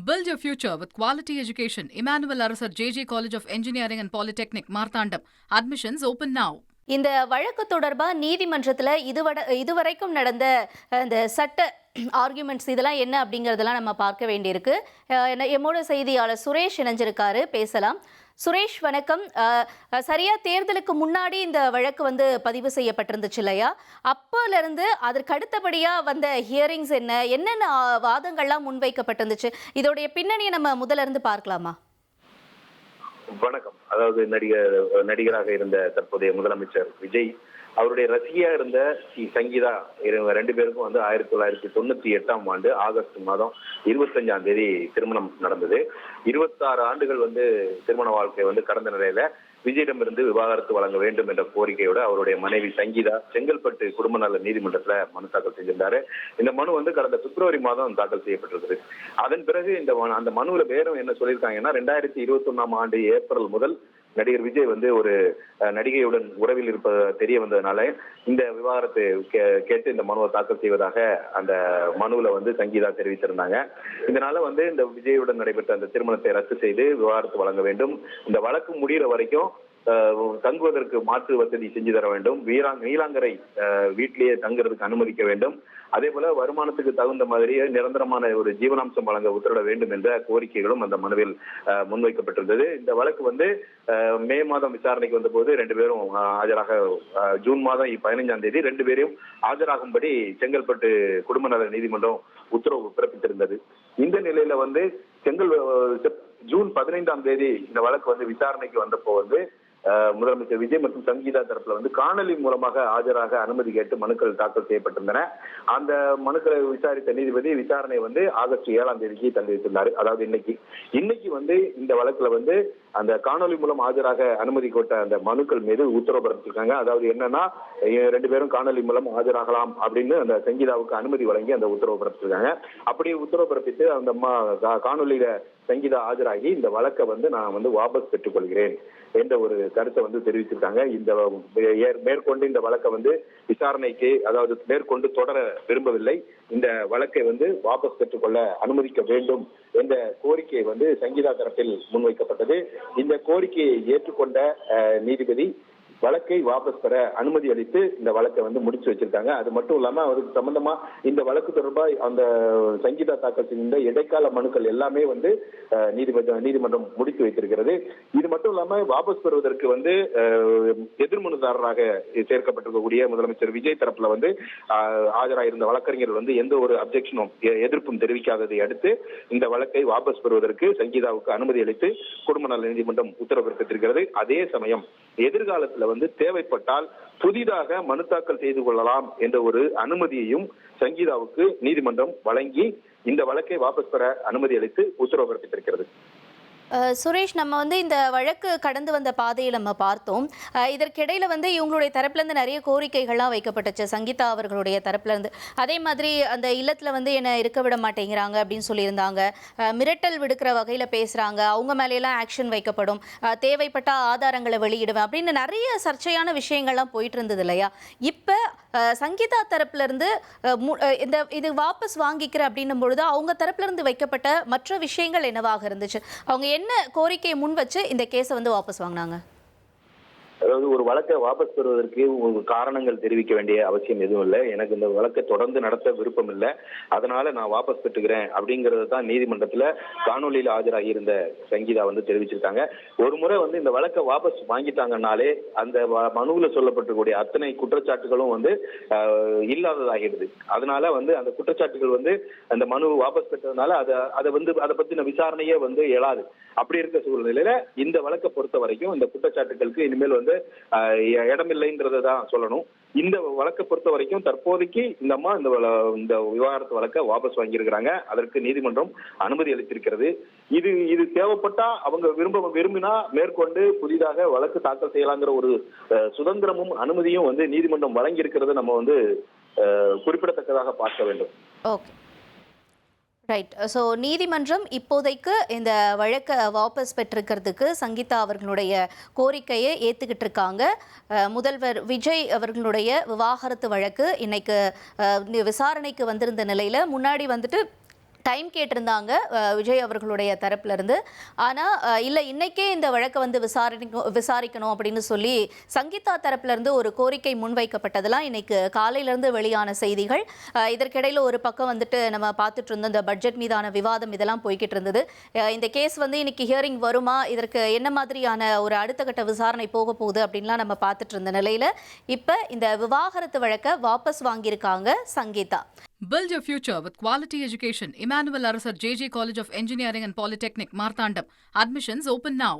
Build your future with quality education. Emmanuel Arasar JJ College of Engineering and Polytechnic, Marthandam. Admissions open now. இந்த வழக்கு தொடர்பா நீதிமன்றத்தில் இதுவரைக்கும் நடந்த இந்த சட்ட ஆர்குமெண்ட்ஸ் இதெல்லாம் என்ன அப்படிங்கிறதெல்லாம் நம்ம பார்க்க வேண்டியிருக்கு. எம்மோட செய்தியாளர் சுரேஷ் இணைஞ்சிருக்காரு, பேசலாம். சுரேஷ் வணக்கம். சரியா தேர்தலுக்கு முன்னாடி இந்த வழக்கு பதிவு செய்யப்பட்டிருந்துச்சு இல்லையா? அப்போலேருந்து அதற்கு அடுத்தபடியாக வந்த ஹியரிங்ஸ் என்னென்ன வாதங்கள்லாம் முன்வைக்கப்பட்டிருந்துச்சு? இதோடைய பின்னணியை நம்ம முதல்ல இருந்து பார்க்கலாமா? வணக்கம். அதாவது நடிகராக இருந்த தற்போதைய முதலமைச்சர் விஜய், அவருடைய ரசிகையா இருந்த சங்கீதா, ரெண்டு பேருக்கும் 1998ஆம் ஆண்டு ஆகஸ்ட் மாதம் 25ஆம் தேதி திருமணம் நடந்தது. 26 ஆண்டுகள் திருமண வாழ்க்கை கடந்த நிலையில விஜயிடமிருந்து விவாகரத்து வழங்க வேண்டும் என்ற கோரிக்கையோடு அவருடைய மனைவி சங்கீதா செங்கல்பட்டு குடும்ப நல நீதிமன்றத்துல மனு தாக்கல் செஞ்சிருந்தாரு. இந்த மனு கடந்த பிப்ரவரி மாதம் தாக்கல் செய்யப்பட்டிருக்குது. அதன் பிறகு அந்த மனுவில் பேரும் என்ன சொல்லியிருக்காங்கன்னா, 2021ஆம் ஆண்டு ஏப்ரல் முதல் நடிகர் விஜய் ஒரு நடிகையுடன் உறவில் இருப்ப தெரிய வந்ததுனால இந்த விவாகரத்து கேட்டு இந்த மனுவை தாக்கல் செய்வதாக அந்த மனுவில் சங்கீதா தெரிவித்திருந்தாங்க. இதனால இந்த விஜயுடன் நடைபெற்ற அந்த திருமணத்தை ரத்து செய்து விவாகரத்து வழங்க வேண்டும், இந்த வழக்கு முடிகிற வரைக்கும் தங்குவதற்கு மாற்று வசதி செஞ்சு தர வேண்டும், நீலாங்கரை வீட்டிலேயே தங்குறதுக்கு அனுமதிக்க வேண்டும், அதே போல வருமானத்துக்கு தகுந்த மாதிரியே நிரந்தரமான ஒரு ஜீவனாம்சம் வழங்க உத்தரவிட வேண்டும் என்ற கோரிக்கைகளும் அந்த மனுவில் முன்வைக்கப்பட்டிருந்தது. இந்த வழக்கு மே மாதம் விசாரணைக்கு வந்த போது ரெண்டு பேரும் ஆஜராக, ஜூன் மாதம் 15ஆம் தேதி ரெண்டு பேரையும் ஆஜராகும்படி செங்கல்பட்டு குடும்ப நல நீதிமன்றம் உத்தரவு பிறப்பித்திருந்தது. இந்த நிலையில ஜூன் 15ஆம் தேதி இந்த வழக்கு விசாரணைக்கு வந்தப்போ முதலமைச்சர் விஜய் மற்றும் சங்கீதா தரப்புல காணொலி மூலமாக ஆஜராக அனுமதி கேட்டு மனுக்கள் தாக்கல் செய்யப்பட்டிருந்தன. அந்த மனுக்களை விசாரித்த நீதிபதி விசாரணை ஆகஸ்ட் 7ஆம் தேதிக்கு தள்ளி வைத்திருந்தார். அதாவது இன்னைக்கு இந்த வழக்குல அந்த காணொலி மூலம் ஆஜராக அனுமதி கோட்ட அந்த மனுக்கள் மீது உத்தரவு பிறப்பிச்சிருக்காங்க. அதாவது என்னன்னா, ரெண்டு பேரும் காணொலி மூலம் ஆஜராகலாம் அப்படின்னு அந்த சங்கீதாவுக்கு அனுமதி வழங்கி அந்த உத்தரவு பிறப்பிச்சிருக்காங்க. அப்படியே உத்தரவு பிறப்பித்து அந்த காணொலியில சங்கீதா ஆஜராகி இந்த வழக்கை நான் வாபஸ் பெற்றுக் கொள்கிறேன் என்ற ஒரு கருத்தை தெரிவிச்சிருக்காங்க. இந்த மேற்கொண்டு இந்த வழக்கை விசாரணைக்கு, அதாவது மேற்கொண்டு தொடர விரும்பவில்லை, இந்த வழக்கை வாபஸ் பெற்றுக்கொள்ள அனுமதிக்க வேண்டும் என்ற கோரிக்கை சங்கீதா தரப்பில் முன்வைக்கப்பட்டது. இந்த கோரிக்கையை ஏற்றுக்கொண்ட நீதிபதி வழக்கை வாபஸ் பெற அனுமதி அளித்து இந்த வழக்கை முடிச்சு வச்சிருக்காங்க. அது மட்டும் இல்லாம அவருக்கு சம்பந்தமா இந்த வழக்கு தொடர்பாக அந்த சங்கீதா தாக்கல் செய்த இடைக்கால மனுக்கள் எல்லாமே நீதிமன்றம் முடித்து வைத்திருக்கிறது. இது மட்டும் இல்லாம வாபஸ் பெறுவதற்கு எதிர்மனுதாரராக சேர்க்கப்பட்டிருக்கக்கூடிய முதலமைச்சர் விஜய் தரப்புல ஆஜராயிருந்த வழக்கறிஞர்கள் எந்த ஒரு அப்ஜெக்ஷனும், எதிர்ப்பும் தெரிவிக்காததை அடுத்து இந்த வழக்கை வாபஸ் பெறுவதற்கு சங்கீதாவுக்கு அனுமதி அளித்து குடும்ப நல நீதிமன்றம் உத்தரவு பிறப்பித்திருக்கிறது. அதே சமயம் எதிர்காலத்துல தேவைப்பட்டால் புதிதாக மனு தாக்கல் செய்து கொள்ளலாம் என்ற ஒரு அனுமதியையும் சங்கீதாவுக்கு நீதிமன்றம் வழங்கி இந்த வழக்கை வாபஸ் பெற அனுமதி அளித்து உத்தரவு பிறப்பித்திருக்கிறது. சுரேஷ், நம்ம இந்த வழக்கு கடந்து வந்த பாதையில் நம்ம பார்த்தோம். இதற்கிடையில இவங்களுடைய தரப்புலேருந்து நிறைய கோரிக்கைகள்லாம் வைக்கப்பட்டுச்சு சங்கீதா அவர்களுடைய தரப்புலேருந்து. அதே மாதிரி அந்த இல்லத்தில் என்னை இருக்க விட மாட்டேங்கிறாங்க அப்படின்னு சொல்லியிருந்தாங்க, மிரட்டல் விடுக்கிற வகையில் பேசுகிறாங்க, அவங்க மேலேலாம் ஆக்ஷன் வைக்கப்படும், தேவைப்பட்ட ஆதாரங்களை வெளியிடுவேன் அப்படின்னு நிறைய சர்ச்சையான விஷயங்கள்லாம் போயிட்டு இருந்தது இல்லையா? இப்போ சங்கீதா தரப்புலேருந்து இது வாபஸ் வாங்கிக்கிற அப்படின்னும் பொழுது அவங்க தரப்புலேருந்து வைக்கப்பட்ட மற்ற விஷயங்கள் என்னவாக இருந்துச்சு? அவங்க என்ன கோரிக்கையை முன் வச்சு இந்த கேஸை வாபஸ் வாங்கினாங்க? அதாவது ஒரு வழக்கை வாபஸ் பெறுவதற்கு காரணங்கள் தெரிவிக்க வேண்டிய அவசியம் எதுவும் இல்லை. எனக்கு இந்த வழக்கை தொடர்ந்து நடத்த விருப்பம் இல்லை, அதனால நான் வாபஸ் பெற்றுக்கிறேன் அப்படிங்கறத தான் நீதிமன்றத்துல காணொலியில் ஆஜராகி இருந்த சங்கீதா தெரிவிச்சிருக்காங்க. ஒரு முறை இந்த வழக்கை வாபஸ் வாங்கிட்டாங்கன்னாலே அந்த மனுவுல சொல்லப்பட்டிருக்கூடிய அத்தனை குற்றச்சாட்டுகளும் இல்லாததாகிடுது. அதனால அந்த குற்றச்சாட்டுகள் அந்த மனு வாபஸ் பெற்றதுனால அதை பத்தின விசாரணையே எழாது. அப்படி இருக்க சூழ்நிலையில இந்த வழக்கை பொறுத்த வரைக்கும் இந்த குற்றச்சாட்டுகளுக்கு இனிமேல் இடமில்லைன்றதான் சொல்லணும். இந்த வழக்கை பொறுத்த வரைக்கும் தற்போதைக்கு இந்த அம்மா இந்த விவாகரத்து வழக்கை வாபஸ் வாங்கியிருக்கிறாங்க. அதற்கு நீதிமன்றம் அனுமதி அளித்திருக்கிறது. இது தேவைப்பட்டா அவங்க விரும்பினா மேற்கொண்டு புதிதாக வழக்கு தாக்கல் செய்யலாங்கிற ஒரு சுதந்திரமும் அனுமதியும் நீதிமன்றம் வழங்கி இருக்கிறது நம்ம குறிப்பிடத்தக்கதாக பார்க்க வேண்டும். Okay, right. ஸோ நீதிமன்றம் இப்போதைக்கு இந்த வழக்கை வாபஸ் பெற்றிருக்கிறதுக்கு சங்கீதா அவர்களுடைய கோரிக்கையை ஏற்றுக்கிட்டு இருக்காங்க. முதல்வர் விஜய் அவர்களுடைய விவாகரத்து வழக்கு இன்னைக்கு விசாரணைக்கு வந்திருந்த நிலையில் முன்னாடி டைம் கேட்டிருந்தாங்க விஜய் அவர்களுடைய தரப்புல இருந்து. ஆனா இல்ல இன்னைக்கே இந்த வழக்கை வந்து விசாரிக்கணும் அப்படின்னு சொல்லி சங்கீதா தரப்புல இருந்து ஒரு கோரிக்கை முன்வைக்கப்பட்டதெல்லாம் இன்னைக்கு காலையில இருந்து வெளியான செய்திகள். இதற்கிடையில ஒரு பக்கம் வந்துட்டு நம்ம பார்த்துட்டு இருந்தோம், இந்த பட்ஜெட் மீதான விவாதம் இதெல்லாம் போய்கிட்டு இருந்தது. இந்த கேஸ் வந்து இன்னைக்கு ஹியரிங் வருமா, இதற்கு என்ன மாதிரியான ஒரு அடுத்த கட்ட விசாரணை போக போகுது அப்படின்லாம் நம்ம பார்த்துட்டு இருந்த நிலையில இப்ப இந்த விவாகரத்து வழக்கை வாபஸ் வாங்கியிருக்காங்க Sangeetha. Build your future with quality education. Emmanuel Arasar JJ College of Engineering and Polytechnic, Marthandam. Admissions open now.